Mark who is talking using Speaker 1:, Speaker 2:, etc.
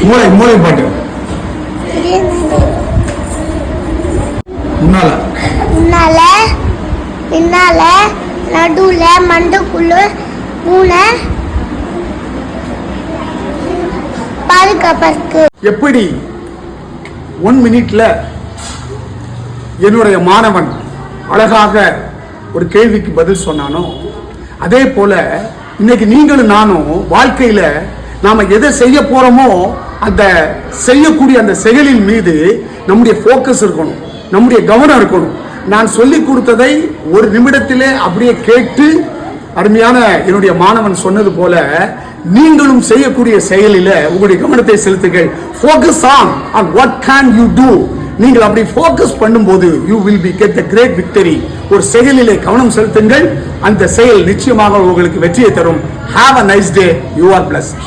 Speaker 1: மூளை மூளை பாட்டு. முன்னால
Speaker 2: முன்னால பின்னால நடுவுல மண்டக்குள்ள பூனை பாதுகாப்பு.
Speaker 1: எப்படி 1 மினிட்ல என்னுடைய மாணவன் அழகாக ஒரு கேள்விக்கு பதில் சொன்னானோ, அதே போல இன்னைக்கு நீங்களும் நானும் வாழ்க்கையில நாம எதை செய்ய போறோமோ அந்த செய்யக்கூடிய அந்த செயலின் மீது நம்முடைய போக்கஸ் இருக்கணும், நம்முடைய கவனம் இருக்கணும். நான் சொல்லி கொடுத்ததை 1 நிமிடத்திலே அப்படியே கேட்டு அருமையான என்னுடைய மாணவன் சொன்னது போல நீங்களும் செய்யக்கூடிய செயலில உங்களுடைய கவனத்தை செலுத்துங்கள். Focus on what can you do. நீங்கள் அப்படி ஃபோக்கஸ் பண்ணும்போது you will be get the great victory. ஒரு செயலிலே கவனம் செலுத்துங்கள், அந்த செயல் நிச்சயமாக உங்களுக்கு வெற்றியை தரும். Have a nice day. You are blessed.